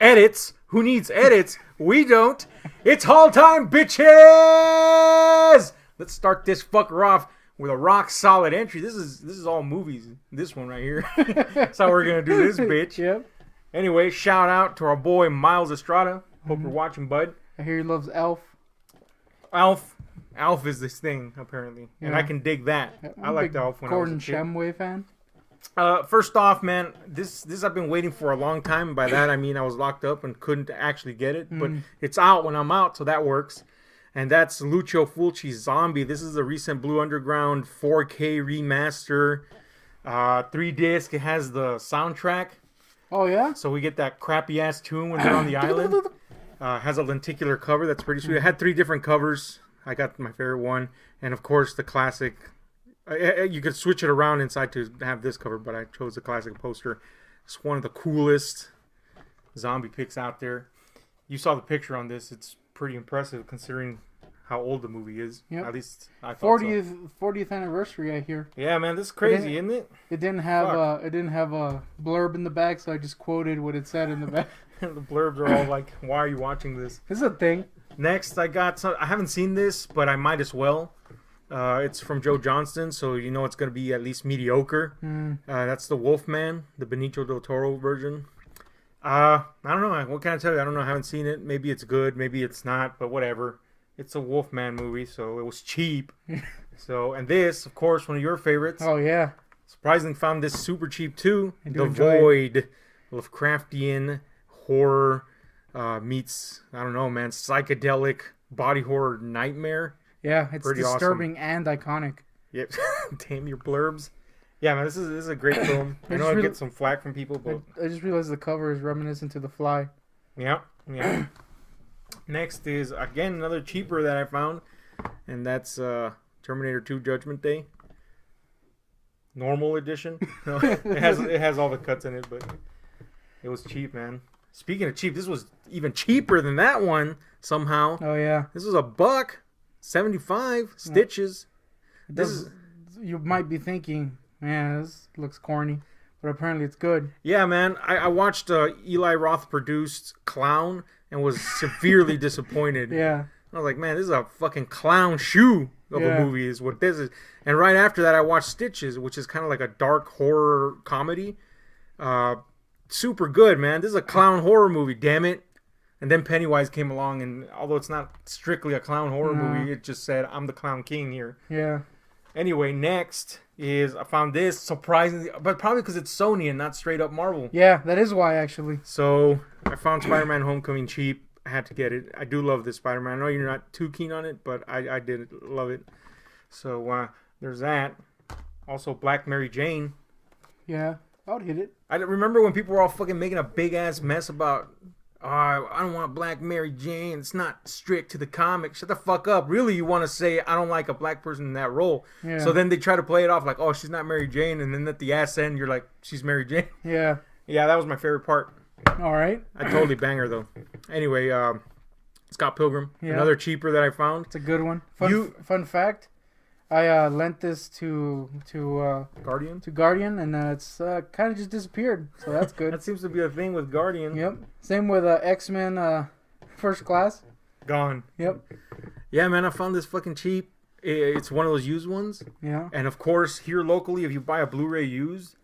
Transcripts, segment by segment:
Edits. Who needs edits? We don't. It's haul time, bitches! Let's start this fucker off with a rock solid entry. This is all movies. This one right here. That's how we're gonna do this, bitch. Yep. Anyway, shout out to our boy Miles Estrada. Hope you're watching, bud. I hear he loves Elf. Alf is this thing apparently, and I can dig that. I liked Alf when Gordon I was a kid. Shumway fan. First off, man, this I've been waiting for a long time. By that I mean I was locked up and couldn't actually get it, but it's out when I'm out, so that works. And that's Lucio Fulci's Zombie. This is a recent Blue Underground 4K remaster, 3-disc. It has the soundtrack. Oh yeah. So we get that crappy ass tune when they're on the island. Has a lenticular cover that's pretty sweet. It had 3 different covers. I got my favorite one, and of course the classic. You could switch it around inside to have this cover, but I chose the classic poster. It's one of the coolest zombie pics out there. You saw the picture on this. It's pretty impressive considering how old the movie is. Yep. At least I thought 40th anniversary, I hear. Yeah, man, this is crazy, isn't it? It didn't have a blurb in the back, so I just quoted what it said in the back. The blurbs are all like, "Why are you watching this?" This is a thing. Next, I got some. I haven't seen this, but I might as well. It's from Joe Johnston, so you know it's going to be at least mediocre. That's The Wolfman, the Benicio del Toro version. I don't know. What can I tell you? I don't know. I haven't seen it. Maybe it's good. Maybe it's not. But whatever. It's a Wolfman movie, so it was cheap. And this, of course, one of your favorites. Oh, yeah. Surprisingly found this super cheap, too. The Void. Lovecraftian horror meets, I don't know, man, psychedelic body horror nightmare. Yeah, it's pretty disturbing awesome. and iconic. Yep. Damn your blurbs. Yeah, man, this is a great film. I know I get some flack from people, but I just realized the cover is reminiscent to The Fly. Yeah. Next is again another cheaper that I found, and that's Terminator 2: Judgment Day. Normal edition. No, it has all the cuts in it, but it was cheap, man. Speaking of cheap, this was even cheaper than that one somehow. Oh yeah. This was $1.75 stitches. You might be thinking, man, this looks corny, but apparently it's good. Yeah, man. I watched Eli Roth produced Clown and was severely disappointed. Yeah. I was like, man, this is a fucking clown shoe of a movie is what this is. And right after that, I watched Stitches, which is kind of like a dark horror comedy. Super good, man. This is a clown horror movie, damn it. And then Pennywise came along, and although it's not strictly a clown horror movie, it just said, I'm the clown king here. Yeah. Anyway, next is, I found this surprisingly, but probably because it's Sony and not straight up Marvel. Yeah, that is why, actually. So, I found Spider-Man Homecoming cheap. I had to get it. I do love this Spider-Man. I know you're not too keen on it, but I did love it. So, there's that. Also, Black Mary Jane. Yeah, I would hit it. I remember when people were all fucking making a big-ass mess about, I don't want Black Mary Jane. It's not strict to the comic. Shut the fuck up. Really, you want to say, I don't like a black person in that role. Yeah. So then they try to play it off like, oh, she's not Mary Jane. And then at the ass end, you're like, she's Mary Jane. Yeah. Yeah, that was my favorite part. All right. I totally bang her, though. Anyway, Scott Pilgrim. Yeah. Another cheaper that I found. It's a good one. Fun fact. I lent this to Guardian, and it's kind of just disappeared. So that's good. That seems to be a thing with Guardian. Yep. Same with X-Men First Class. Gone. Yep. Yeah, man, I found this fucking cheap. It's one of those used ones. Yeah. And of course, here locally, if you buy a Blu-ray used,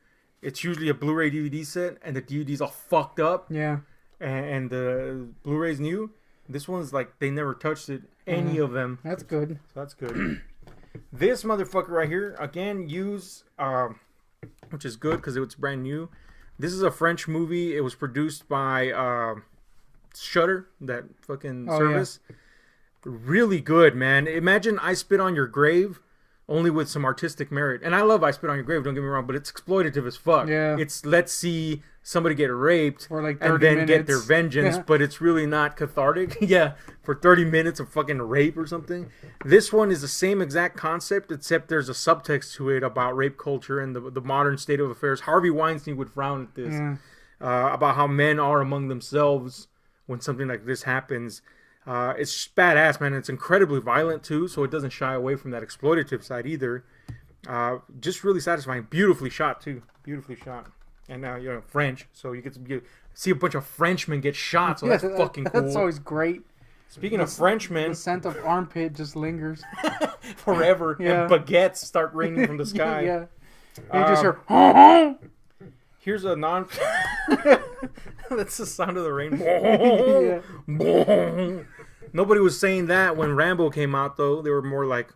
it's usually a Blu-ray DVD set, and the DVD's all fucked up. Yeah. And the Blu-ray's new. This one's like they never touched it. Any of them. That's good. So that's good. This motherfucker right here, again, used, which is good because it's brand new. This is a French movie. It was produced by Shudder, that fucking service. Yeah. Really good, man. Imagine I Spit on Your Grave, only with some artistic merit. And I love I Spit on Your Grave, don't get me wrong, but it's exploitative as fuck. Yeah. It's let's see somebody get raped for like 30 and then minutes. Get their vengeance, but it's really not cathartic. Yeah, for 30 minutes of fucking rape or something. This one is the same exact concept, except there's a subtext to it about rape culture and the modern state of affairs. Harvey Weinstein would frown at this, about how men are among themselves when something like this happens. It's badass, man. It's incredibly violent too, so it doesn't shy away from that exploitative side either. Just really satisfying. Beautifully shot too. Beautifully shot. And now French, so you get to be see a bunch of Frenchmen get shot, so that's fucking cool. That's always great. Speaking of Frenchmen, the scent of armpit just lingers forever, and baguettes start raining from the sky. Yeah, you just hear. Here's a non. That's the sound of the rain. Nobody was saying that when Rambo came out, though. They were more like,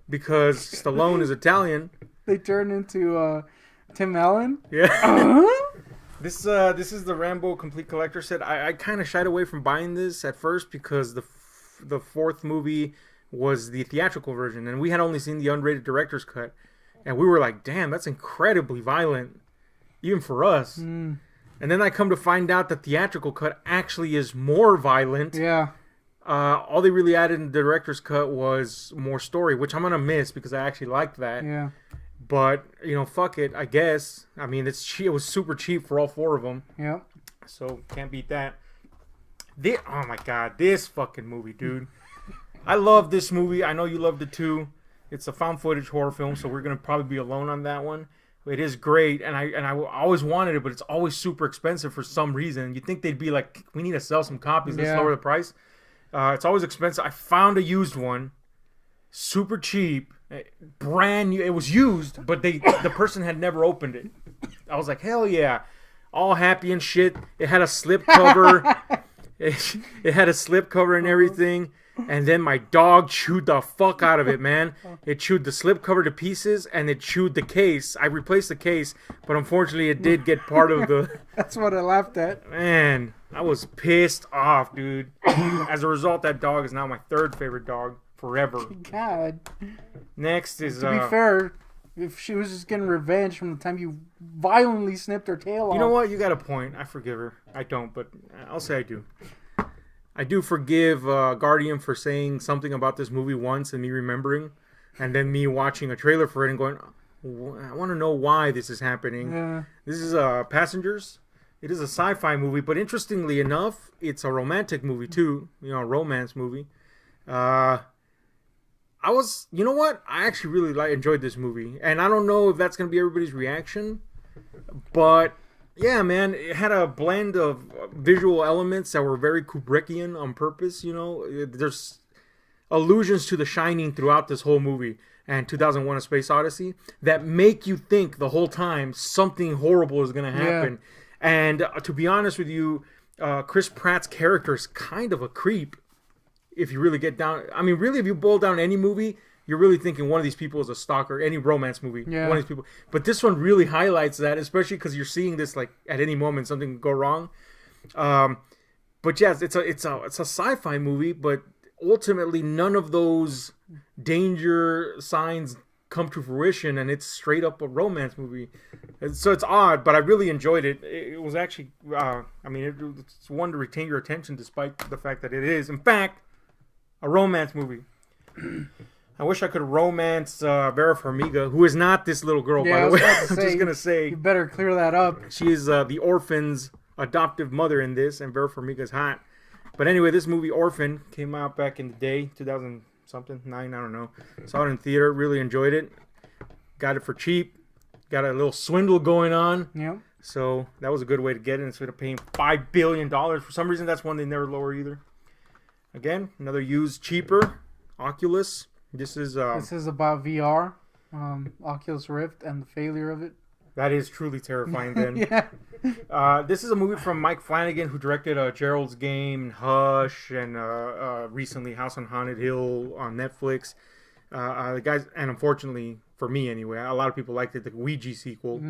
because Stallone is Italian. They turned into Tim Allen. Yeah. This is the Rambo Complete Collector set. I kind of shied away from buying this at first because the fourth movie was the theatrical version, and we had only seen the unrated director's cut, and we were like, "Damn, that's incredibly violent, even for us." And then I come to find out the theatrical cut actually is more violent. Yeah. All they really added in the director's cut was more story, which I'm gonna miss because I actually liked that. Yeah. But, fuck it, I guess. I mean, it was super cheap for all four of them. Yep. So, can't beat that. Oh, my God. This fucking movie, dude. I love this movie. I know you loved it, too. It's a found footage horror film, so we're going to probably be alone on that one. It is great, and I always wanted it, but it's always super expensive for some reason. You'd think they'd be like, we need to sell some copies. Let's lower the price. It's always expensive. I found a used one. Super cheap. Brand new. It was used, but the person had never opened it. I was like, hell yeah, all happy and shit. It had a slip cover. it had a slip cover and everything. And then my dog chewed the fuck out of it, man. It chewed the slip cover to pieces, and it chewed the case. I replaced the case, but unfortunately, it did get part of the. That's what I laughed at. Man, I was pissed off, dude. As a result, that dog is now my third favorite dog. Forever. God. Next is... To be fair, if she was just getting revenge from the time you violently snipped her tail off... You know what? You got a point. I forgive her. I don't, but I'll say I do. I do forgive Guardian for saying something about this movie once and me remembering, and then me watching a trailer for it and going, I want to know why this is happening. Yeah. This is Passengers. It is a sci-fi movie, but interestingly enough, it's a romantic movie too. A romance movie. You know what? I actually really enjoyed this movie. And I don't know if that's going to be everybody's reaction. But, yeah, man, it had a blend of visual elements that were very Kubrickian on purpose, There's allusions to The Shining throughout this whole movie and 2001: A Space Odyssey that make you think the whole time something horrible is going to happen. Yeah. And to be honest with you, Chris Pratt's character is kind of a creep. If you really get down, I mean, really, if you boil down any movie, you're really thinking one of these people is a stalker. Any romance movie, one of these people. But this one really highlights that, especially because you're seeing this like at any moment something could go wrong. But yes, it's a sci-fi movie, but ultimately none of those danger signs come to fruition, and it's straight up a romance movie. And so it's odd, but I really enjoyed it. It was actually, it's one to retain your attention despite the fact that it is, in fact, a romance movie. I wish I could romance Vera Farmiga, who is not this little girl, by the way. I'm just going to say. You better clear that up. She is the orphan's adoptive mother in this, and Vera Farmiga's hot. But anyway, this movie, Orphan, came out back in the day, 2000-something, 9, I don't know. Saw it in theater, really enjoyed it. Got it for cheap. Got a little swindle going on. Yeah. So that was a good way to get it instead of paying $5 billion. For some reason, that's one they never lower either. Again, another used, cheaper Oculus. This is about VR, Oculus Rift, and the failure of it. That is truly terrifying. Then, yeah. This is a movie from Mike Flanagan, who directed Gerald's Game, Hush, and recently House on Haunted Hill on Netflix. The guys, and unfortunately for me anyway, a lot of people liked it. The Ouija sequel,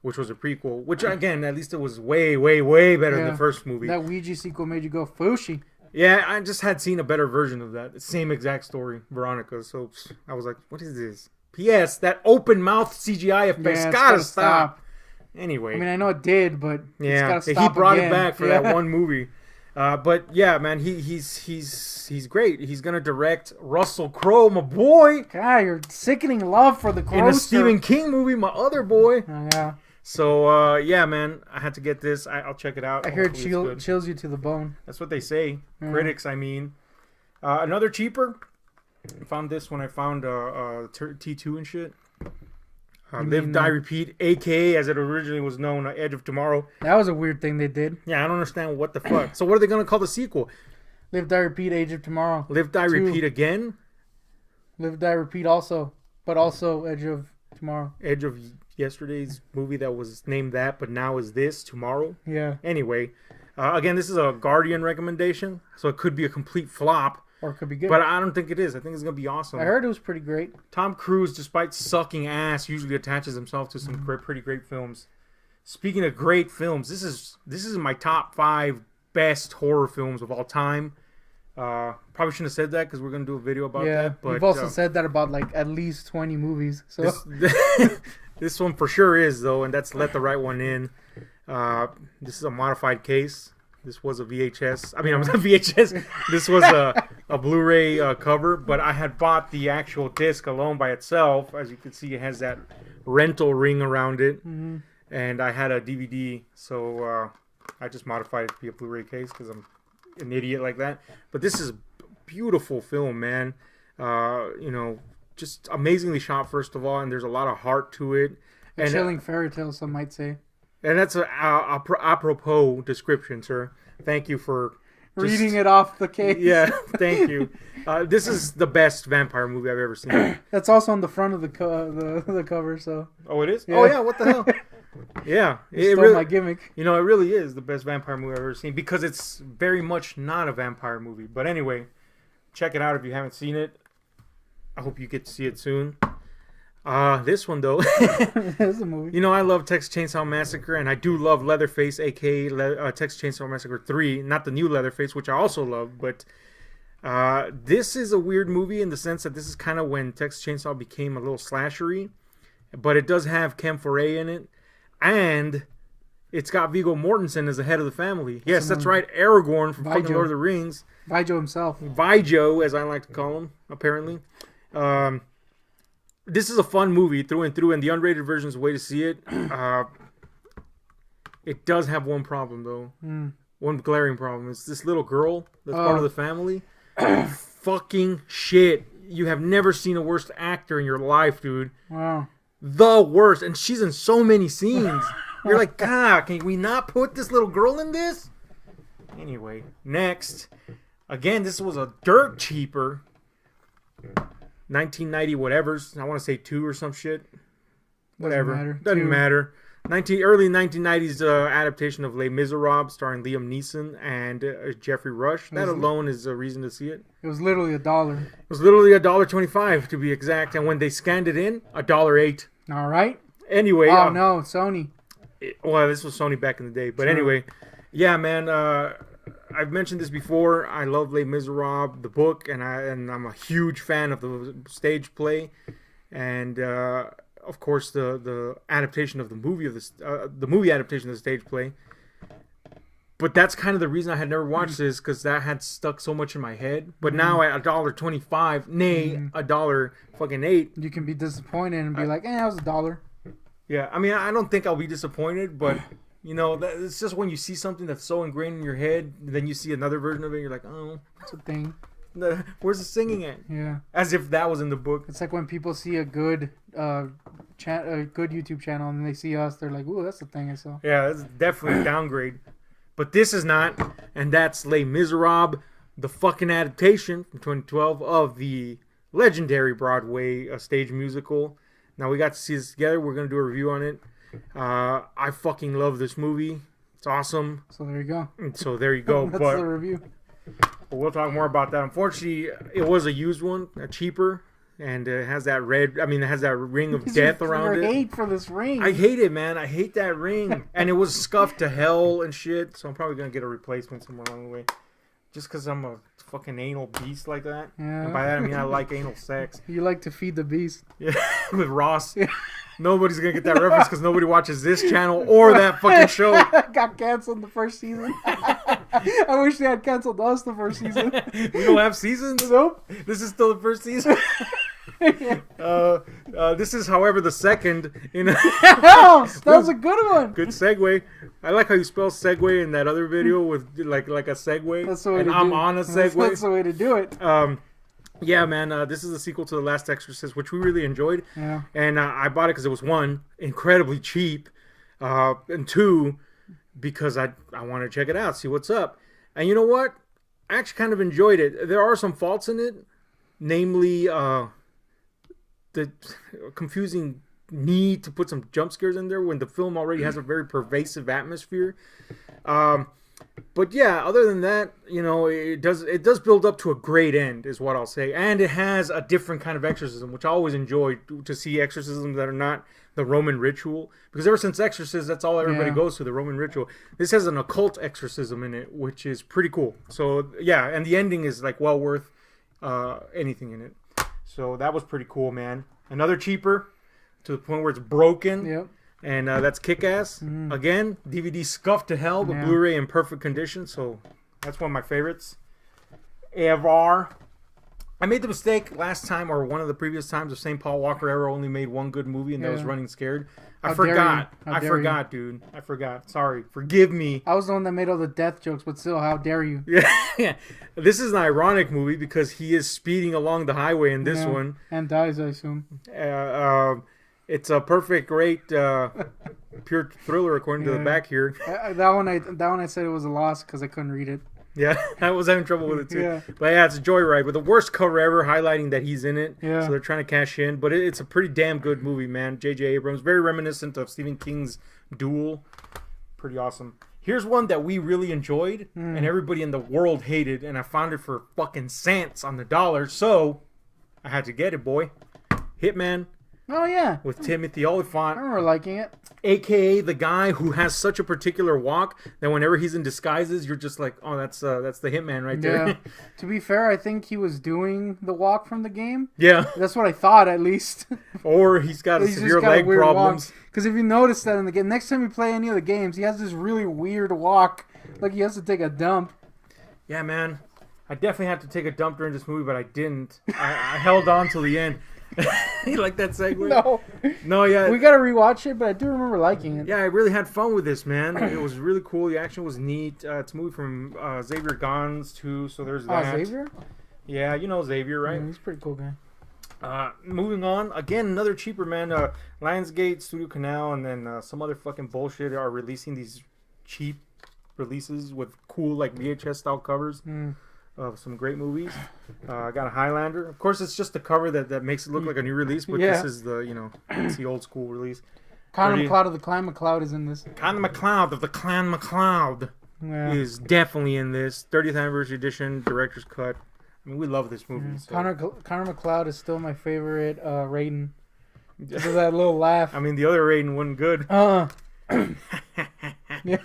which was a prequel. Which again, at least it was way, way, way better than the first movie. That Ouija sequel made you go Fushi. Yeah, I just had seen a better version of that. Same exact story, Veronica. So I was like, what is this? P.S. That open mouth CGI effect's gotta stop. Anyway. I mean, I know it did, but it's gotta stop. He brought again. it back for that one movie. But yeah, man, he's great. He's gonna direct Russell Crowe, my boy. God, you're sickening love for the Crow. In a Stephen King movie, my other boy. Yeah. So, yeah, man, I had to get this. I'll check it out. I hear it chills you to the bone. That's what they say. Critics, I mean. Another cheaper. I found this when I found T2 and shit. Live, Die, Repeat, a.k.a. as it originally was known, Edge of Tomorrow. That was a weird thing they did. Yeah, I don't understand what the fuck. So what are they going to call the sequel? Live, Die, Repeat, Age of Tomorrow. Live, Die, Repeat again? Live, Die, Repeat also. But also Edge of Tomorrow. Edge of yesterday's movie that was named that, but now is this, Tomorrow? Yeah. Anyway, again, this is a Guardian recommendation, so it could be a complete flop. Or it could be good. But I don't think it is. I think it's going to be awesome. I heard it was pretty great. Tom Cruise, despite sucking ass, usually attaches himself to some pretty great films. Speaking of great films, this is my top 5 best horror films of all time. Probably shouldn't have said that because we're going to do a video about that. But you've also said that about like at least 20 movies. So this one for sure is, though, and that's Let the Right One In. This is a modified case. This was a VHS. I mean, it was a VHS. This was a Blu-ray cover, but I had bought the actual disc alone by itself. As you can see, it has that rental ring around it, and I had a DVD, so I just modified it to be a Blu-ray case because I'm an idiot like that. But this is a beautiful film, man. Just amazingly shot, first of all, and there's a lot of heart to it. A chilling fairy tale, some might say. And that's a apropos description, sir. Thank you for reading it off the case. Yeah, thank you. This is the best vampire movie I've ever seen. That's also on the front of the cover. So. Oh, it is? Yeah. Oh, yeah, what the hell? Yeah. It really, my gimmick. It really is the best vampire movie I've ever seen because it's very much not a vampire movie. But anyway, check it out if you haven't seen it. I hope you get to see it soon. This one, though. It's a movie. I love Texas Chainsaw Massacre, and I do love Leatherface, a.k.a. Texas Chainsaw Massacre 3. Not the new Leatherface, which I also love, but this is a weird movie in the sense that this is kind of when Texas Chainsaw became a little slashery, but it does have Ken Foray in it, and it's got Viggo Mortensen as the head of the family. Yes, that's right, Aragorn from fucking Lord of the Rings. Viggo himself. Viggo, as I like to call him, apparently. This is a fun movie through and through, and the unrated version is a way to see it. It does have one problem, though. One glaring problem. It's this little girl that's part of the family. Fucking shit. You have never seen a worse actor in your life, dude. Wow. The worst. And she's in so many scenes. You're like, God, can we not put this little girl in this? Anyway, next. Again, this was a dirt cheaper 1990 whatevers. I want to say 2 or some shit. Whatever. Doesn't matter. Early 1990s adaptation of Les Miserables starring Liam Neeson and Jeffrey Rush. That alone is a reason to see it. It was literally $1. It was literally $1.25 to be exact. And when they scanned it in, $1.08. All right. Anyway. Oh, no. Sony. This was Sony back in the day. But anyway. Yeah, man. I've mentioned this before. I love Les Miserables, the book, and I'm a huge fan of the stage play, and of course the adaptation of the movie the movie adaptation of the stage play. But that's kind of the reason I had never watched this, because that had stuck so much in my head. But now at $1.25, nay, $1.8, you can be disappointed and be like, that was $1. Yeah, I mean, I don't think I'll be disappointed, but. It's just when you see something that's so ingrained in your head, then you see another version of it, you're like, oh. It's a thing. Where's the singing at? Yeah. As if that was in the book. It's like when people see a good good YouTube channel and they see us, they're like, ooh, that's the thing I saw. Yeah, that's definitely a downgrade. But this is not, and that's Les Miserables, the fucking adaptation from 2012 of the legendary Broadway stage musical. Now, we got to see this together. We're going to do a review on it. I fucking love this movie. It's awesome. So there you go. That's the review. But we'll talk more about that. Unfortunately, it was a used one, cheaper, and it has that ring of death around it. Hate for this ring. I hate it, man. I hate that ring, and it was scuffed to hell and shit. So I'm probably gonna get a replacement somewhere along the way, just because I'm a fucking anal beast like that. Yeah. And by that I mean I like anal sex. You like to feed the beast. Yeah, with Ross. Yeah. Nobody's gonna get that reference because nobody watches this channel or that fucking show. Got canceled the first season. I wish they had canceled us the first season. We don't have seasons? Nope. This is still the first season? This is, however, the second. That was a good one. Good segue. I like how you spell segue in that other video with like a segue. That's the way and to I'm do it. on a segue. That's the way to do it. Yeah, man. This is a sequel to The Last Exorcist, which we really enjoyed. Yeah. And I bought it because it was, one, incredibly cheap, and two, because I wanted to check it out, see what's up. And you know what? I actually kind of enjoyed it. There are some faults in it, namely the confusing need to put some jump scares in there when the film already has a very pervasive atmosphere. But yeah, other than that, you know, it does build up to a great end, is what I'll say. And it has a different kind of exorcism, which I always enjoy to see exorcisms that are not the Roman ritual. Because ever since Exorcist, that's all everybody goes to, the Roman ritual. This has an occult exorcism in it, which is pretty cool. So yeah, and the ending is like well worth anything in it. So that was pretty cool, man. Another cheaper, to the point where it's broken. Yep. And that's Kick-Ass. Again, DVD scuffed to hell, but Blu-ray in perfect condition. So that's one of my favorites ever. I made the mistake last time, or one of the previous times, of saying Paul Walker ever only made one good movie, and that was Running Scared. I forgot, dude. I forgot. Sorry. Forgive me. I was the one that made all the death jokes, but still, how dare you? Yeah. This is an ironic movie because he is speeding along the highway in this one. And dies, I assume. It's a perfect, great, pure thriller according to the back here. That one I said it was a loss because I couldn't read it. Yeah, I was having trouble with it too. Yeah. But yeah, it's a joyride with the worst cover ever, highlighting that he's in it. Yeah. So they're trying to cash in. But it's a pretty damn good movie, man. J.J. Abrams, very reminiscent of Stephen King's Duel. Pretty awesome. Here's one that we really enjoyed and everybody in the world hated, and I found it for fucking cents on the dollar. So I had to get it, boy. Hitman. Oh, yeah. With Timothy I Olyphant. remember liking it. AKA the guy who has such a particular walk that whenever he's in disguises, you're just like, oh, that's the Hitman right there. Yeah. To be fair, I think he was doing the walk from the game. Yeah. That's what I thought, at least. Or he's got severe leg problems. Because if you notice that in the game, next time you play any of the games, he has this really weird walk. Like he has to take a dump. Yeah, man. I definitely had to take a dump during this movie, but I didn't. I held on till the end. You like that segue? No, yeah. We gotta rewatch it, but I do remember liking it. Yeah, I really had fun with this, man. It was really cool. The action was neat. It's a movie from Xavier Gans too, so there's that. Xavier? Yeah, you know Xavier, right? Yeah, he's a pretty cool guy. Moving on, again, another cheaper, man. Lionsgate, Studio Canal, and then some other fucking bullshit are releasing these cheap releases with cool like VHS style covers. Of some great movies. I got a Highlander. Of course, it's just the cover that makes it look like a new release, but this is the, it's the old school release. Connor McLeod of the Clan McLeod is in this. Connor McLeod of the Clan McLeod is definitely in this. 30th Anniversary Edition, Director's Cut. I mean, we love this movie. So. Connor McLeod is still my favorite Raiden. Because of that little laugh. I mean, the other Raiden wasn't good. Yeah.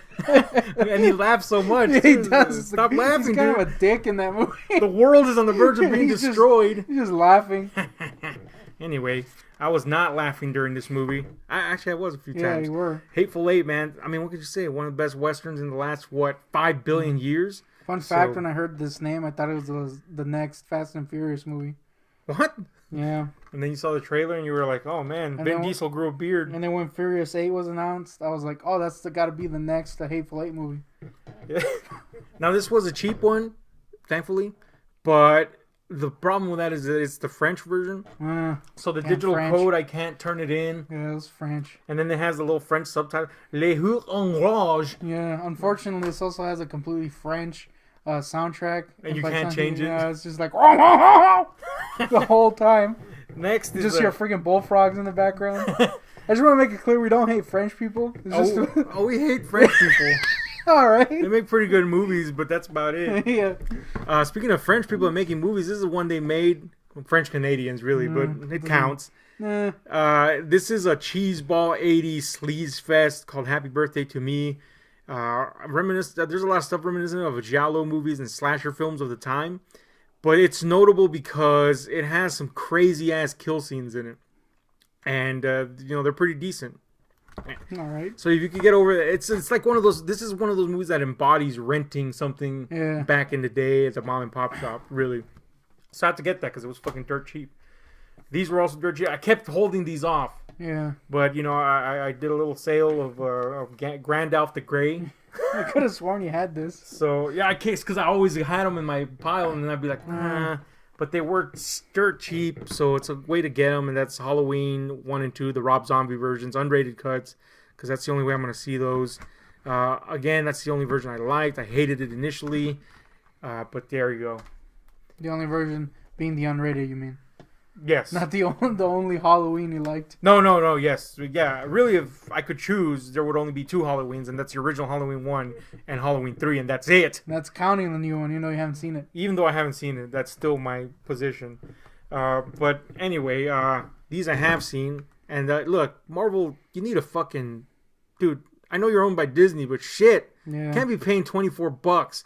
And he laughs so much. Yeah, he does. Stop laughing, he's kind dude. of a dick in that movie. The world is on the verge of being destroyed. He's just laughing. Anyway, I was not laughing during this movie. I was a few times. Yeah, you were. Hateful Eight, man. I mean, what could you say? One of the best westerns in the last, 5 billion years? Fun fact, when I heard this name, I thought it was the next Fast and Furious movie. What? Yeah. And then you saw the trailer and you were like, oh man, Vin Diesel grew a beard. And then when Furious 8 was announced, I was like, oh, that's got to be the next Hateful Eight movie. Yeah. Now, this was a cheap one, thankfully, but the problem with that is that it's the French version. So the digital code, I can't turn it in. Yeah, it was French. And then it has the little French subtitle, Les Hurs en Rage. Yeah, unfortunately, this also has a completely French soundtrack. And you can't change it? Yeah, it's just like the whole time. Next is just hear freaking bullfrogs in the background. I just want to make it clear we don't hate French people. We hate French people. All right. They make pretty good movies, but that's about it. Yeah. Speaking of French people making movies, this is the one they made. French Canadians, really, but it counts. This is a cheeseball 80s sleaze fest called Happy Birthday to Me. There's a lot of stuff reminiscent of giallo movies and slasher films of the time, but it's notable because it has some crazy ass kill scenes in it, and they're pretty decent. All right. So if you could get over it, it's like one of those. This is one of those movies that embodies renting something back in the day at a mom and pop shop. Really, so I had to get that because it was fucking dirt cheap. These were also dirt cheap. I kept holding these off. Yeah. But I did a little sale of Gandalf the Grey. I could have sworn you had this. So yeah, because I always had them in my pile, and then I'd be like, nah. but they were dirt cheap, so it's a way to get them, and that's Halloween 1 and 2, the Rob Zombie versions, unrated cuts, because that's the only way I'm going to see those. Again, that's the only version I liked. I hated it initially, but there you go. The only version being the unrated, you mean? Yes. Not the only Halloween you liked. No, yes. Yeah, really, if I could choose, there would only be 2 Halloweens, and that's the original Halloween 1 and Halloween 3, and that's it. That's counting the new one. You know you haven't seen it. Even though I haven't seen it, that's still my position. But anyway, these I have seen, and look, Marvel, you need a fucking... Dude, I know you're owned by Disney, but shit, you can't be paying $24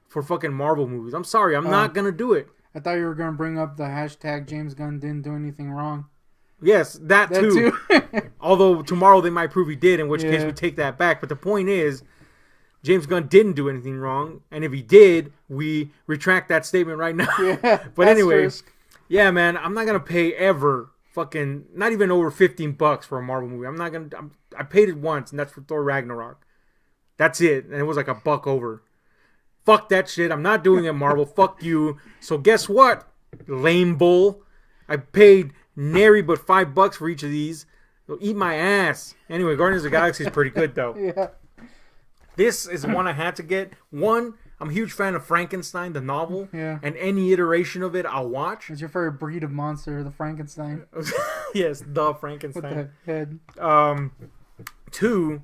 for fucking Marvel movies. I'm sorry, I'm not going to do it. I thought you were going to bring up the hashtag James Gunn didn't do anything wrong. Yes, that too. Although tomorrow they might prove he did, in which case we take that back. But the point is, James Gunn didn't do anything wrong. And if he did, we retract that statement right now. Yeah, but anyway, yeah, man, I'm not going to pay ever fucking, not even over $15 for a Marvel movie. I'm not going to, I paid it once, and that's for Thor Ragnarok. That's it. And it was like $1 over. Fuck that shit. I'm not doing it, Marvel. Fuck you. So guess what, lame bull? I paid nary but $5 for each of these. So eat my ass. Anyway, Guardians of the Galaxy is pretty good, though. Yeah. This is one I had to get. One, I'm a huge fan of Frankenstein, the novel. Yeah. And any iteration of it, I'll watch. What's your favorite breed of monster? The Frankenstein? Yes, the Frankenstein. With the head. 2,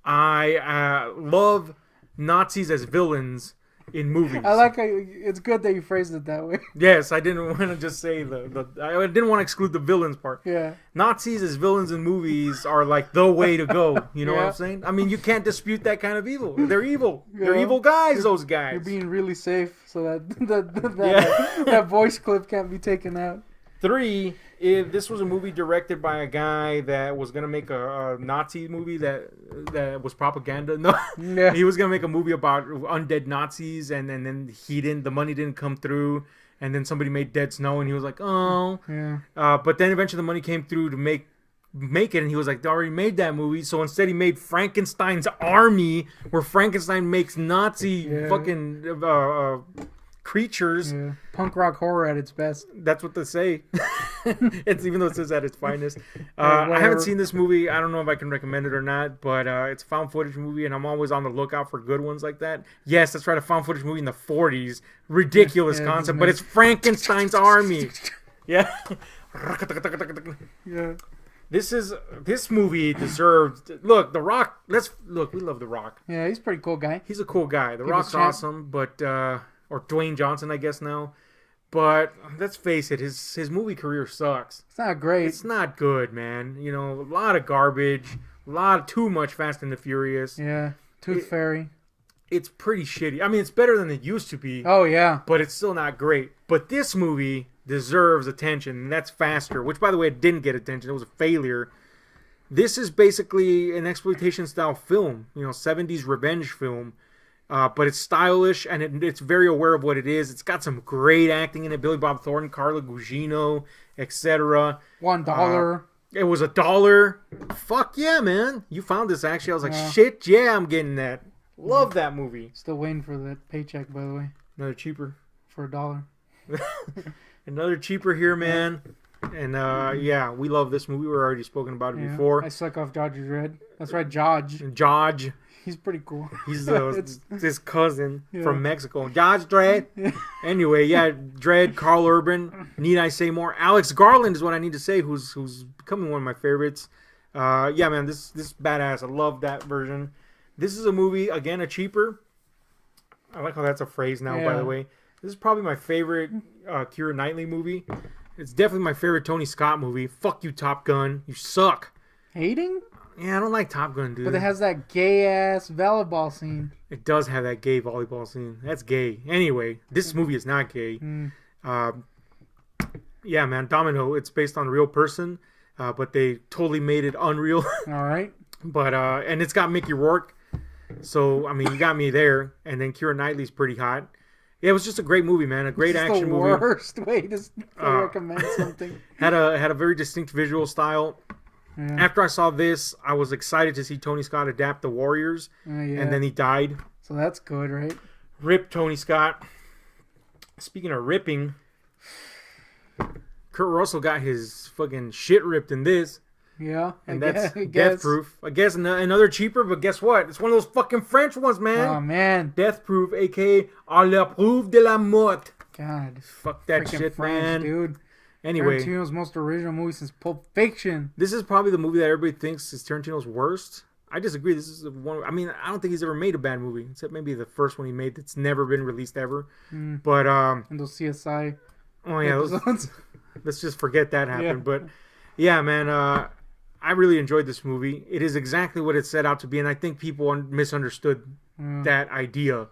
I love Nazis as villains in movies. I like how it's good that you phrased it that way. Yes, I didn't want to just say I didn't want to exclude the villains part. Yeah. Nazis as villains in movies are like the way to go. You know what I'm saying? I mean, you can't dispute that kind of evil. They're evil. Yeah. They're evil guys, those guys. You're being really safe so that voice clip can't be taken out. 3, this was a movie directed by a guy that was going to make a Nazi movie that was propaganda. No, he was going to make a movie about undead Nazis, and then the money didn't come through, and then somebody made Dead Snow, and he was like, oh. Yeah. But then eventually the money came through to make it, and he was like, they already made that movie, so instead he made Frankenstein's Army, where Frankenstein makes Nazi fucking... creatures. Yeah. Punk rock horror at its best. That's what they say. It's even though it says at its finest. I haven't seen this movie. I don't know if I can recommend it or not, but it's a found footage movie, and I'm always on the lookout for good ones like that. Yes, that's right, a found footage movie in the 40s. Ridiculous concept, but it's Frankenstein's Army. Yeah. Yeah. This movie deserved. Look, The Rock. We love The Rock. Yeah, he's a pretty cool guy. He's a cool guy. The Rock's awesome, but or Dwayne Johnson, I guess now. But let's face it, his movie career sucks. It's not great. It's not good, man. You know, a lot of garbage, too much Fast and the Furious. Yeah, Tooth Fairy. It's pretty shitty. I mean, it's better than it used to be. Oh yeah, but it's still not great. But this movie deserves attention, and that's Faster, which, by the way, it didn't get attention. It was a failure. This is basically an exploitation-style film, 70s revenge film. But it's stylish, and it's very aware of what it is. It's got some great acting in it. Billy Bob Thornton, Carla Gugino, etc. $1. It was $1. Fuck yeah, man. You found this, actually. I was like, shit, yeah, I'm getting that. Love that movie. Still waiting for that paycheck, by the way. Another cheaper. For $1. Another cheaper here, man. And, we love this movie. We've already spoken about it before. I suck off Dodger Dredd. That's right, Jodge. He's pretty cool. He's his cousin from Mexico. Dodge Dredd. Anyway, Dredd, Carl Urban. Need I say more? Alex Garland is what I need to say, who's becoming one of my favorites. Man, this badass. I love that version. This is a movie, again, a cheaper. I like how that's a phrase now, by the way. This is probably my favorite Keira Knightley movie. It's definitely my favorite Tony Scott movie. Fuck you, Top Gun. You suck. Hating? Yeah, I don't like Top Gun, dude. But it has that gay-ass volleyball scene. It does have that gay volleyball scene. That's gay. Anyway, this movie is not gay. Man, Domino, it's based on a real person, but they totally made it unreal. All right. But, and it's got Mickey Rourke. So, I mean, you got me there. And then Keira Knightley's pretty hot. Yeah, it was just a great movie, man. A great action movie. The worst way to recommend something. Had a very distinct visual style. Yeah. After I saw this, I was excited to see Tony Scott adapt The Warriors, and then he died. So that's good, right? Rip Tony Scott. Speaking of ripping, Kurt Russell got his fucking shit ripped in this. Yeah, and that's Death Proof. I guess another cheaper, but guess what? It's one of those fucking French ones, man. Oh, man. Death Proof, a.k.a. À la preuve de la mort. God. Fuck that shit, French, man. Dude. Anyway. Tarantino's most original movie since Pulp Fiction. This is probably the movie that everybody thinks is Tarantino's worst. I disagree. This is one. I mean, I don't think he's ever made a bad movie, except maybe the first one he made that's never been released ever. But and those CSI. Oh yeah, let's just forget that happened. Yeah. But yeah, man, I really enjoyed this movie. It is exactly what it set out to be, and I think people misunderstood that idea.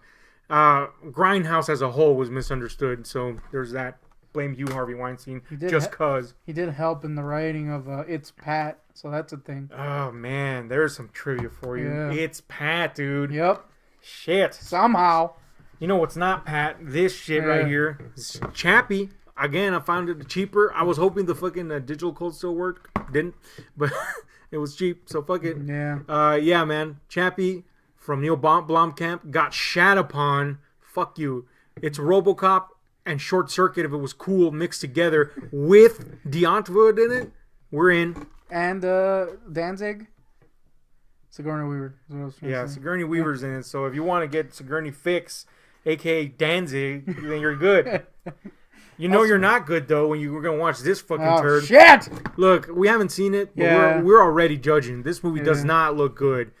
Grindhouse as a whole was misunderstood, so there's that. Blame you, Harvey Weinstein, just cause. He did help in the writing of It's Pat, so that's a thing. Oh, man, there's some trivia for you. Yeah. It's Pat, dude. Yep. Shit. Somehow. You know what's not Pat? This shit right here. It's Chappie. Again, I found it cheaper. I was hoping the fucking digital code still worked. Didn't. But it was cheap, so fuck it. Yeah. Yeah, man. Chappie from Neil Blomkamp got shat upon. Fuck you. It's RoboCop and Short Circuit, if it was cool, mixed together with D'Antwoord in it. We're in. And Danzig. Sigourney Weaver. Yeah, Sigourney Weaver's in it. So if you want to get Sigourney fix, a.k.a. Danzig, then you're good. You know you're not good, though, when you're going to watch this fucking turd. Shit! Look, we haven't seen it, but we're already judging. This movie does not look good.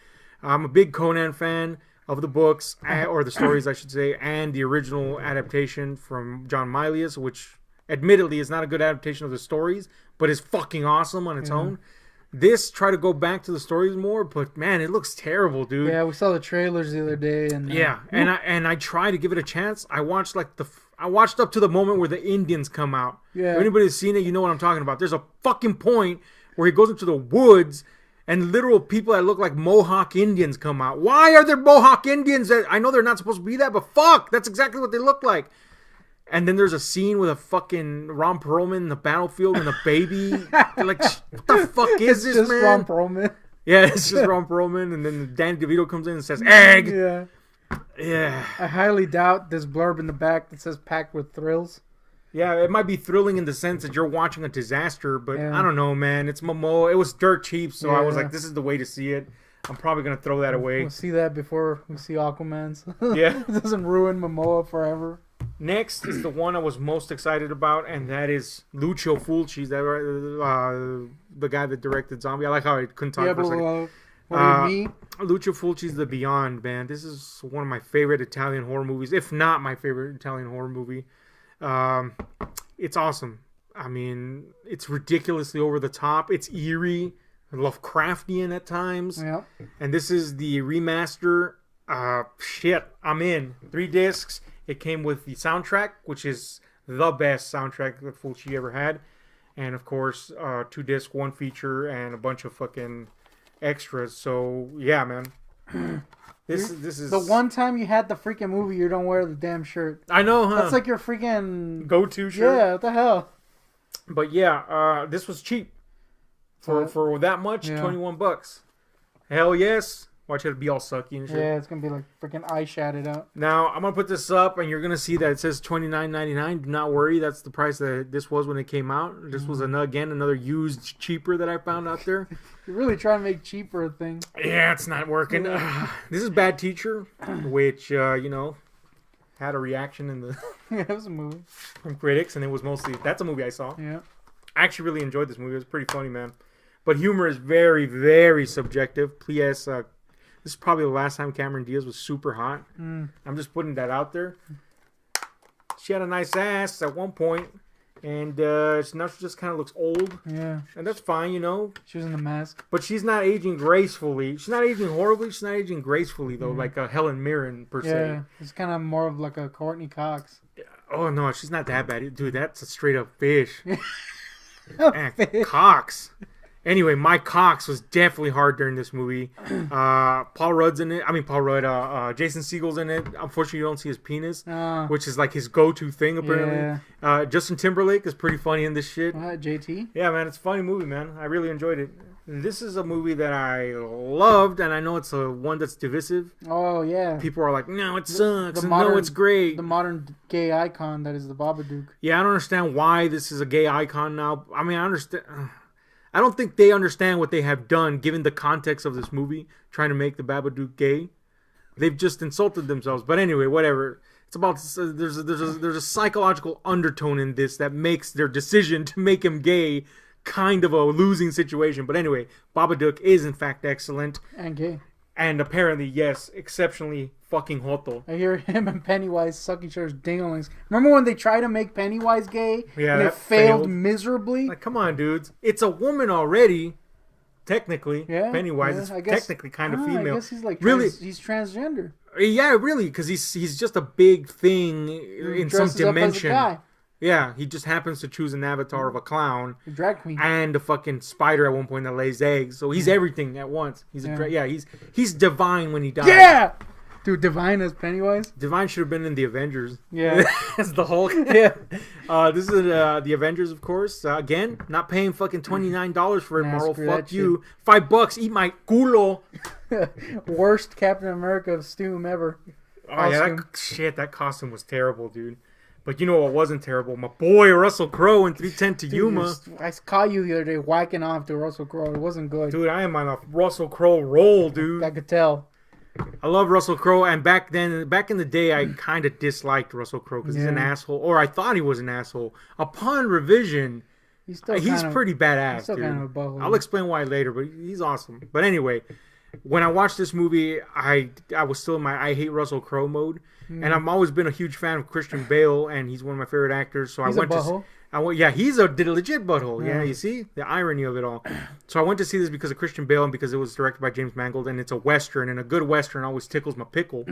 I'm a big Conan fan of the books, or the stories, I should say, and the original adaptation from John Milius, which admittedly is not a good adaptation of the stories, but is fucking awesome on its own. This try to go back to the stories more, but man, it looks terrible, dude. Yeah, we saw the trailers the other day, and and I try to give it a chance. I watched up to the moment where the Indians come out. Yeah. If anybody's seen it, you know what I'm talking about. There's a fucking point where he goes into the woods and literal people that look like Mohawk Indians come out. Why are there Mohawk Indians? I know they're not supposed to be that, but fuck, that's exactly what they look like. And then there's a scene with a fucking Ron Perlman in the battlefield and a baby. Like, what the fuck is this, just man? Ron Perlman. Yeah, it's just Ron Perlman. And then Danny DeVito comes in and says, egg. Yeah. Yeah. I highly doubt this blurb in the back that says packed with thrills. Yeah, it might be thrilling in the sense that you're watching a disaster, but I don't know, man. It's Momoa. It was dirt cheap, so I was like, this is the way to see it. I'm probably going to throw that away. We'll see that before we see Aquaman's. Yeah. It doesn't ruin Momoa forever. Next is the one I was most excited about, and that is Lucio Fulci, the guy that directed Zombie. I like how I couldn't talk for a second. What do you mean? Lucio Fulci's The Beyond, man. This is one of my favorite Italian horror movies, if not my favorite Italian horror movie. It's awesome. I mean, it's ridiculously over the top. It's eerie, Lovecraftian at times. Yeah. And this is the remaster. Shit, I'm in. 3 discs. It came with the soundtrack, which is the best soundtrack that Fulci ever had. And, of course, 2 disc, 1 feature, and a bunch of fucking extras. So, yeah, man. This is... The one time you had the freaking movie, you don't wear the damn shirt. I know, huh? That's like your freaking... go-to shirt? Yeah, what the hell? But, yeah, this was cheap. For that much, $21. Hell yes. Watch it be all sucky and shit. Yeah, it's going to be like freaking eyeshadowed out. Now, I'm going to put this up, and you're going to see that it says $29.99. Do not worry. That's the price that this was when it came out. This was, another used cheaper that I found out there. You're really trying to make cheaper a thing. Yeah, it's not working. This is Bad Teacher, which, had a reaction in the... Yeah, it was a movie. From critics, and it was mostly... That's a movie I saw. Yeah. I actually really enjoyed this movie. It was pretty funny, man. But humor is very, very subjective. P.S. This is probably the last time Cameron Diaz was super hot. I'm just putting that out there. She had a nice ass at one point, and now she just kind of looks old. Yeah. And that's fine, you know. She was in The Mask. But she's not aging gracefully. She's not aging horribly. She's not aging gracefully, though, like a Helen Mirren, per se. Yeah, it's kind of more of like a Courtney Cox. Oh, no, she's not that bad. Dude, that's a straight-up fish. Cox. Anyway, Mike Cox was definitely hard during this movie. Paul Rudd's in it. I mean, Paul Rudd. Jason Segel's in it. Unfortunately, you don't see his penis, which is like his go-to thing, apparently. Yeah. Justin Timberlake is pretty funny in this shit. JT? Yeah, man, it's a funny movie, man. I really enjoyed it. This is a movie that I loved, and I know it's a one that's divisive. Oh yeah. People are like, no, it sucks. No, it's great. The modern gay icon that is the Babadook. Yeah, I don't understand why this is a gay icon now. I mean, I understand. I don't think they understand what they have done, given the context of this movie, trying to make the Babadook gay. They've just insulted themselves. But anyway, whatever. It's about there's a psychological undertone in this that makes their decision to make him gay kind of a losing situation. But anyway, Babadook is in fact excellent. And gay. And apparently, yes, exceptionally fucking hoto. I hear him and Pennywise suck each other's ding-a-lings. Remember when they tried to make Pennywise gay? Yeah, and it failed miserably? Like, come on, dudes. It's a woman already, technically. Yeah, Pennywise is technically kind of female. I guess he's like really, he's transgender. Yeah, really, because he's just a big thing in some dimension. Up as a guy. Yeah, he just happens to choose an avatar of a clown, a drag queen, and a fucking spider at one point that lays eggs. So he's everything at once. He's he's divine when he dies. Yeah, dude, divine as Pennywise. Divine should have been in the Avengers. Yeah, as the Hulk. Yeah, this is the Avengers, of course. Again, not paying fucking $29 for it, Marvel. Fuck you. $5, eat my culo. Worst Captain America costume ever. Oh yeah, that costume was terrible, dude. But you know what wasn't terrible? My boy Russell Crowe in 3:10 to Yuma. I caught you the other day whacking off to Russell Crowe. It wasn't good. Dude, I am on a Russell Crowe roll, dude. I could tell. I love Russell Crowe, and back in the day, I kind of disliked Russell Crowe because he's an asshole, or I thought he was an asshole. Upon revision, he's pretty badass, he's still dude. Kind of a butthole. I'll explain why later, but he's awesome. But anyway, when I watched this movie, I was still in my I hate Russell Crowe mode. And I've always been a huge fan of Christian Bale, and he's one of my favorite actors. So he's he's a legit butthole. Yeah, you see the irony of it all. So I went to see this because of Christian Bale and because it was directed by James Mangold, and it's a western, and a good western always tickles my pickle.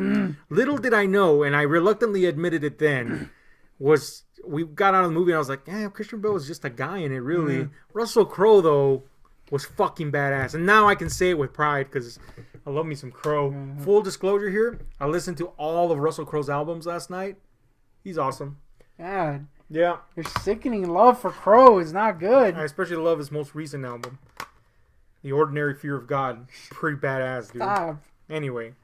Little did I know, and I reluctantly admitted it then, was we got out of the movie, and I was like, yeah, Christian Bale was just a guy in it, really. Russell Crowe though was fucking badass, and now I can say it with pride because I love me some Crowe. Full disclosure here, I listened to all of Russell Crowe's albums last night. He's awesome. God. Yeah. Your sickening love for Crowe is not good. I especially love his most recent album, The Ordinary Fear of God. Pretty badass, dude. Stop. Anyway,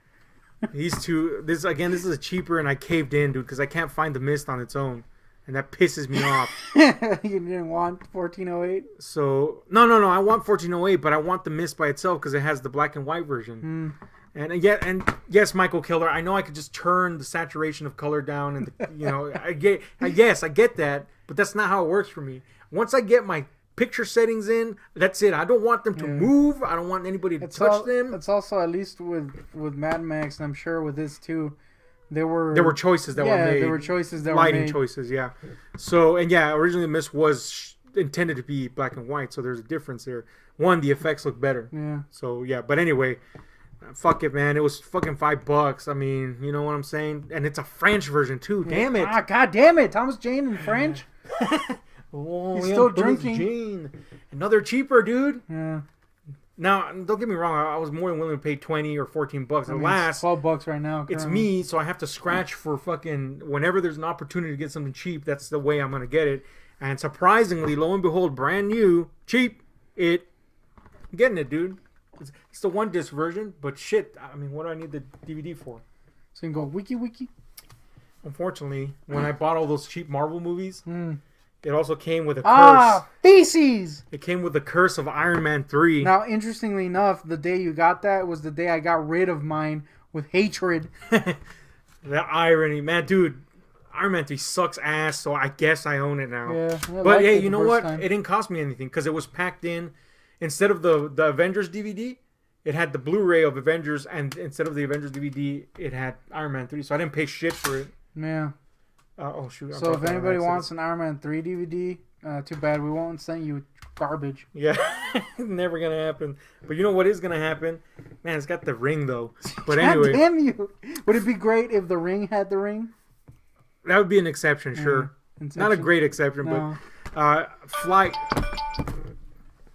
this is a cheaper, and I caved in, dude, because I can't find The Mist on its own. And that pisses me off. You didn't want 1408? So, no. I want 1408, but I want The Mist by itself because it has the black and white version. And yes, Michael Keller, I know I could just turn the saturation of color down, and I get that, but that's not how it works for me. Once I get my picture settings in, that's it. I don't want them to move. I don't want anybody to touch them. It's also, at least with Mad Max, and I'm sure with this too, there were choices that were made. There were choices that lighting were made. choices, yeah. So, originally The Mist was intended to be black and white, so there's a difference there. One, the effects look better. Yeah. So, yeah, but anyway, fuck it, man. It was fucking $5. I mean, you know what I'm saying? And it's a French version, too. Damn it. God damn it. Thomas Jane in French? He's still drinking. Jane. Another cheaper, dude. Yeah. Now, don't get me wrong. I was more than willing to pay $20 or $14. It's $12 right now. It's me, so I have to scratch for fucking whenever there's an opportunity to get something cheap. That's the way I'm gonna get it. And surprisingly, lo and behold, brand new, cheap. I'm getting it, dude. It's the one disc version, but shit. I mean, what do I need the DVD for? So you can go wiki. Unfortunately, when I bought all those cheap Marvel movies. It also came with a curse. Feces! It came with the curse of Iron Man 3. Now, interestingly enough, the day you got that was the day I got rid of mine with hatred. The irony. Man, dude, Iron Man 3 sucks ass, so I guess I own it now. Yeah, but hey, you know what? It didn't cost me anything because it was packed in. Instead of the Avengers DVD, it had the Blu-ray of Avengers, and instead of the Avengers DVD, it had Iron Man 3, so I didn't pay shit for it. Yeah. Oh shoot! So if anybody wants an Iron Man 3 DVD, too bad we won't send you garbage. Yeah, never gonna happen. But you know what is gonna happen? Man, it's got the ring though. But anyway, God damn you! Would it be great if the ring had the ring? That would be an exception, sure. Not a great exception, but Flight.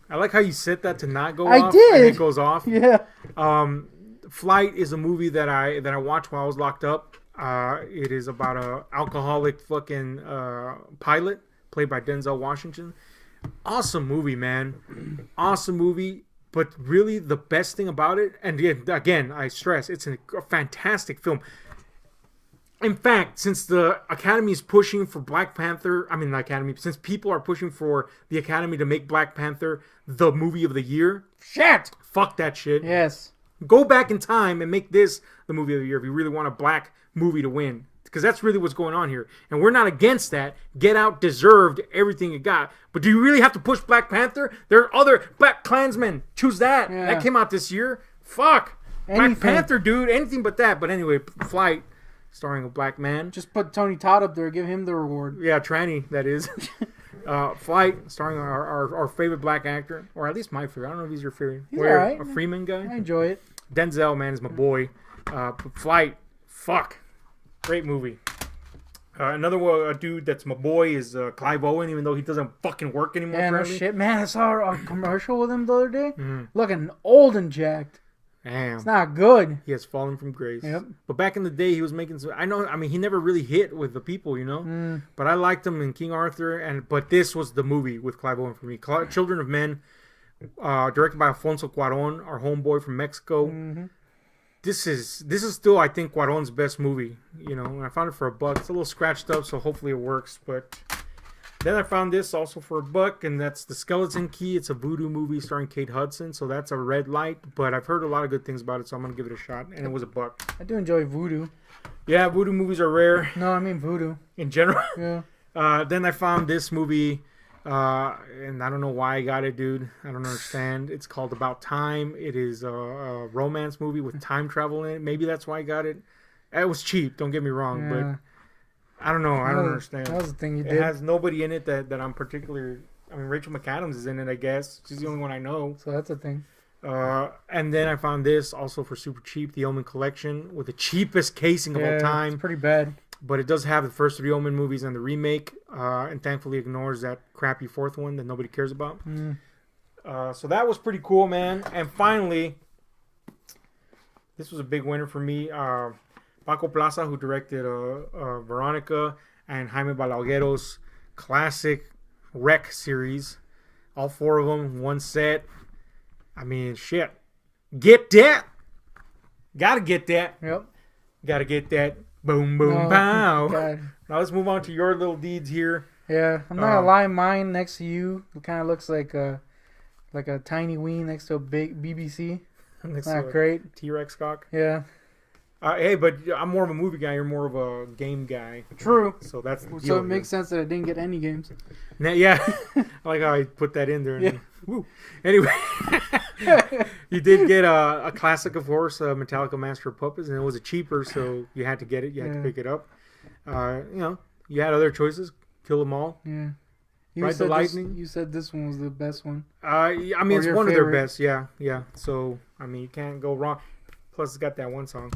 I like how you set that to not go off. I did. And it goes off. Yeah. Flight is a movie that I watched while I was locked up. It is about a alcoholic fucking pilot played by Denzel Washington. Awesome movie, man. Awesome movie. But really, the best thing about it, and again, I stress, it's a fantastic film. In fact, since the Academy is pushing for Black Panther, since people are pushing for the Academy to make Black Panther the movie of the year, Shit! fuck that shit. Yes. Go back in time and make this the movie of the year if you really want a black movie to win. Because that's really what's going on here. And we're not against that. Get Out deserved everything it got. But do you really have to push Black Panther? There are other Black Klansmen. Choose that. Yeah. That came out this year. Fuck. Anything. Black Panther, dude. Anything but that. But anyway, Flight, starring a black man. Just put Tony Todd up there. Give him the reward. Yeah, Tranny, that is. Flight, starring our favorite black actor. Or at least my favorite. I don't know if he's your favorite. He's alright. A Freeman guy? I enjoy it. Denzel, man, is my boy. Flight, fuck. Great movie. Another dude that's my boy is Clive Owen, even though he doesn't fucking work anymore. Yeah, no apparently. shit. Man, I saw a commercial with him the other day. Mm-hmm. Looking old and jacked. Damn. It's not good. He has fallen from grace. Yep. But back in the day, he was making some... he never really hit with the people, you know? But I liked him in King Arthur, but this was the movie with Clive Owen for me. Children of Men, directed by Alfonso Cuarón, our homeboy from Mexico. Mm-hmm. This is still, I think, Cuarón's best movie. You know, and I found it for $1. It's a little scratched up, so hopefully it works. But then I found this also for $1, and that's The Skeleton Key. It's a voodoo movie starring Kate Hudson, so that's a red light. But I've heard a lot of good things about it, so I'm gonna give it a shot. And it was $1. I do enjoy voodoo. Yeah, voodoo movies are rare No, I mean voodoo. in general. Yeah. Then I found this movie. And I don't know why I got it, dude. I don't understand. It's called About Time. It is a romance movie with time travel in it. Maybe that's why I got it. It was cheap, don't get me wrong, but I don't know. I don't understand. That was the thing you It did. has nobody in it that I'm particularly... I mean, Rachel McAdams is in it, I guess. She's the only one I know. So that's a thing. And then I found this also for super cheap, The Omen Collection, with the cheapest casing of all time. It's pretty bad. But it does have the first 3 Omen movies and the remake, and thankfully ignores that crappy 4th one that nobody cares about. So that was pretty cool, man. And finally, this was a big winner for me. Paco Plaza, who directed Veronica, and Jaime Balaguero's classic Wreck series. All 4 of them, one set. I mean, shit. Get that! Gotta get that. Yep. Gotta get that. Boom, boom, No, pow. God. Now let's move on to your little deeds here. Yeah, I'm not gonna lie. Mine next to you, it kind of looks like a tiny ween next to a big BBC. Next Not to a great. T-Rex cock. Yeah. Hey, but I'm more of a movie guy. You're more of a game guy. True. So that's the So deal it makes sense that I didn't get any games. here. Yeah. I like how I put that in there. Yeah. Woo. Anyway, you did get a classic, of course, Metallica Master of Puppets, and it was a cheaper, so you had to get it. You had to pick it up. You had other choices. Kill them all. Yeah. Ride the Lightning. You said this one was the best one. I mean, Or it's your one of favorite. their best. Yeah. So, I mean, you can't go wrong. Plus, it's got that one song.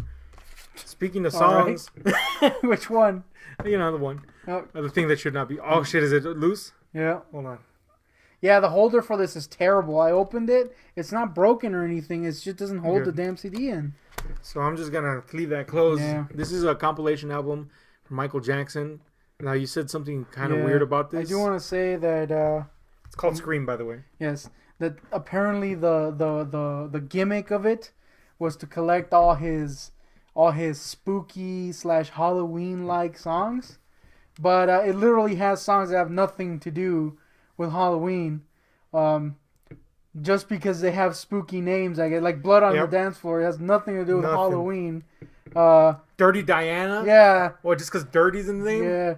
Speaking of All right. songs, Which one? the one. Oh, The thing that should not be. Oh, shit, is it loose? yeah. Hold on. Yeah, the holder for this is terrible. I opened it. It's not broken or anything. It just doesn't hold Good. the damn CD in. So I'm just going to leave that closed. Yeah. This is a compilation album from Michael Jackson. Now, you said something kind of weird about this. I do want to say that... It's called Scream, by the way. Yes, that apparently the gimmick of it was to collect all his spooky / Halloween like songs, but it literally has songs that have nothing to do with Halloween, just because they have spooky names. I get like Blood on the Dance Floor. It has nothing to do with Halloween. Dirty Diana? Yeah. Or just because Dirty's in the name? Yeah.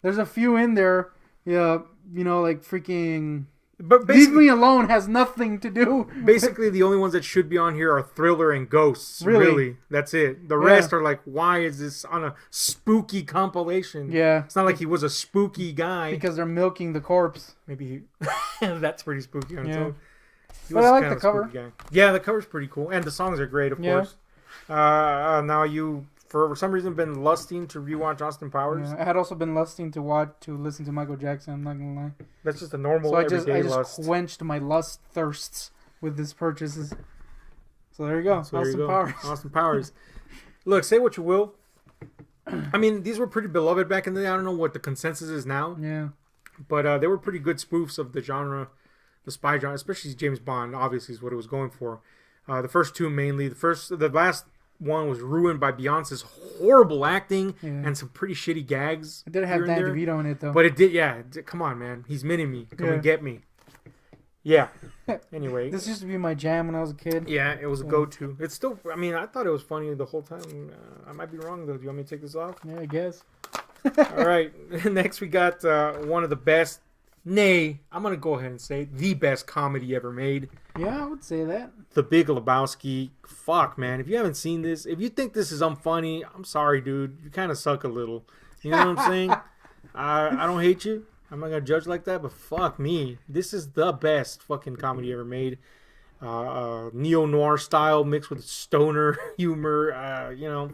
There's a few in there. Yeah, like freaking... But Leave Me Alone has nothing to do. Basically, the only ones that should be on here are Thriller and Ghosts. Really? That's it. The rest are like, why is this on a spooky compilation? Yeah. It's not like he was a spooky guy. Because they're milking the corpse. Maybe that's pretty spooky on its own. He But was I like kind the of a cover. spooky guy. Yeah, the cover's pretty cool. And the songs are great, of course. Now you, for some reason, been lusting to rewatch Austin Powers. Yeah, I had also been lusting to listen to Michael Jackson. I'm not gonna lie. That's just a normal So I just lust. quenched my lust thirsts with this purchases. So there you go. So there you Austin go. Powers. Austin Powers. Look, say what you will. I mean, these were pretty beloved back in the day. I don't know what the consensus is now. Yeah. But they were pretty good spoofs of the genre the spy genre, especially James Bond. Obviously, is what it was going for. The first two mainly. The last one was ruined by Beyonce's horrible acting and some pretty shitty gags. It did have Dan DeVito in it though. But it did, yeah. Come on, man. He's mini me. Come and get me. Yeah. Anyway. This used to be my jam when I was a kid. Yeah, it was a go-to. It's still, I mean, I thought it was funny the whole time. I might be wrong, though. Do you want me to take this off? Yeah, I guess. All right. Next, we got one of the best, I'm going to go ahead and say the best comedy ever made. Yeah, I would say that. The Big Lebowski. Fuck, man. If you haven't seen this, if you think this is unfunny, I'm sorry, dude. You kind of suck a little. You know what I'm saying? I don't hate you. I'm not going to judge like that, but fuck me. This is the best fucking comedy ever made. Neo-noir style mixed with stoner humor.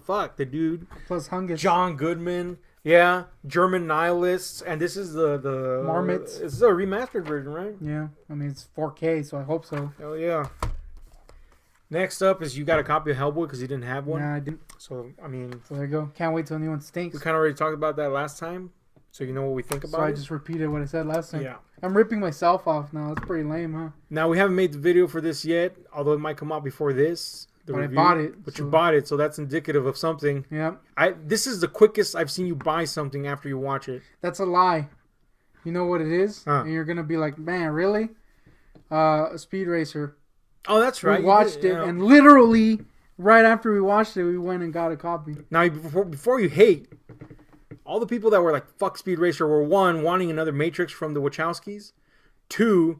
Fuck the dude. Plus Hungus. John Goodman. Yeah. German nihilists. And this is the Marmots. This is a remastered version, right? Yeah. I mean, it's 4K, so I hope so. Hell yeah. Next up is you got a copy of Hellboy because you didn't have one. Nah, I didn't. So, I mean... So there you go. Can't wait till a new one stinks. We kind of already talked about that last time. So you know what we think about it? I just repeated what I said last time. Yeah. I'm ripping myself off now. That's pretty lame, huh? Now, we haven't made the video for this yet, although it might come out before this. But review. I bought it. But you bought it, so that's indicative of something. Yeah. This is the quickest I've seen you buy something after you watch it. That's a lie. You know what it is? Huh. And you're going to be like, man, really? A Speed Racer. Oh, that's right. We watched it, and literally, right after we watched it, we went and got a copy. Now, before you hate... All the people that were like, fuck Speed Racer were, one, wanting another Matrix from the Wachowskis. Two,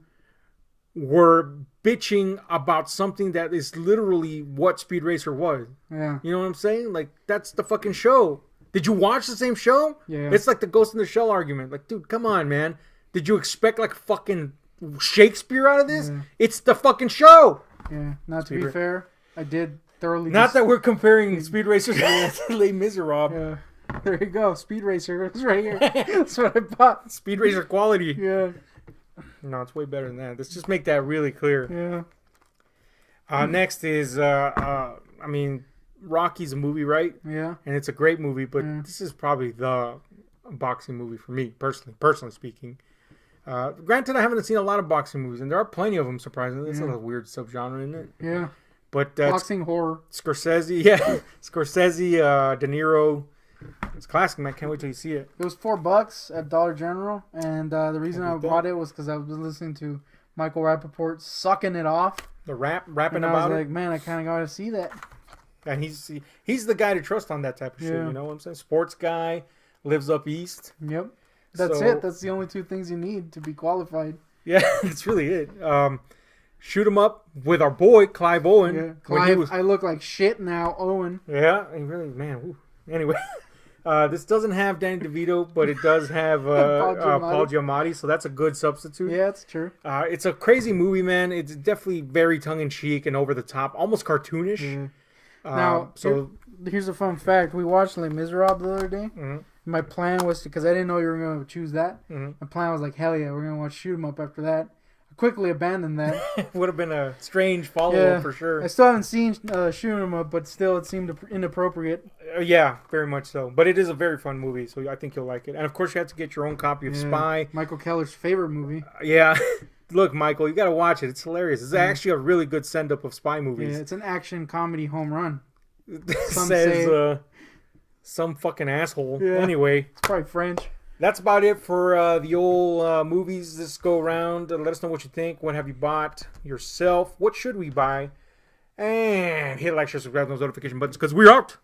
were bitching about something that is literally what Speed Racer was. Yeah. You know what I'm saying? Like, that's the fucking show. Did you watch the same show? Yeah. It's like the Ghost in the Shell argument. Like, dude, come on, man. Did you expect like fucking Shakespeare out of this? Yeah. It's the fucking show. Yeah. Not to be fair, I did thoroughly... Not that we're comparing Speed Racer to Les Miserables. Yeah. There you go. Speed Racer. It's right here. That's what I bought. Speed Racer quality. Yeah. No, it's way better than that. Let's just make that really clear. Yeah. Next is, Rocky's a movie, right? Yeah. And it's a great movie, but this is probably the boxing movie for me, personally speaking. Granted, I haven't seen a lot of boxing movies, and there are plenty of them, surprisingly. It's a weird subgenre, isn't it? Yeah. But boxing horror. Scorsese, De Niro. It's classic, man. Can't wait till you see it. It was $4 at Dollar General, and the reason I bought it was because I was listening to Michael Rappaport sucking it off. The rapping and about it. I was like, man, I kind of got to see that. And he's the guy to trust on that type of shit. You know what I'm saying? Sports guy, lives up east. Yep. That's it. That's the only two things you need to be qualified. Yeah, that's really it. Shoot 'em up with our boy Clive Owen. Yeah. Clive, I look like shit now, Owen. Yeah, he really, man. Woo. Anyway. This doesn't have Danny DeVito, but it does have Paul Giamatti, so that's a good substitute. Yeah, that's true. It's a crazy movie, man. It's definitely very tongue-in-cheek and over the top, almost cartoonish. Yeah. Now, here's a fun fact. We watched Les Miserables the other day. Mm-hmm. My plan was because I didn't know you were going to choose that. Mm-hmm. My plan was like, hell yeah, we're going to watch Shoot 'em Up after that. Quickly abandoned that. Would have been a strange follow-up for sure. I still haven't seen Shoot 'em Up, but still it seemed inappropriate. Yeah, very much so. But it is a very fun movie, so I think you'll like it. And of course, you have to get your own copy of Spy. Michael Keller's favorite movie. Yeah. Look, Michael, you got to watch it. It's hilarious. It's actually a really good send-up of Spy movies. Yeah, it's an action comedy home run. Says some fucking asshole. Yeah. Anyway. It's probably French. That's about it for the old movies this go around. Let us know what you think. What have you bought yourself? What should we buy? And hit like, share, subscribe, those notification buttons because we're out.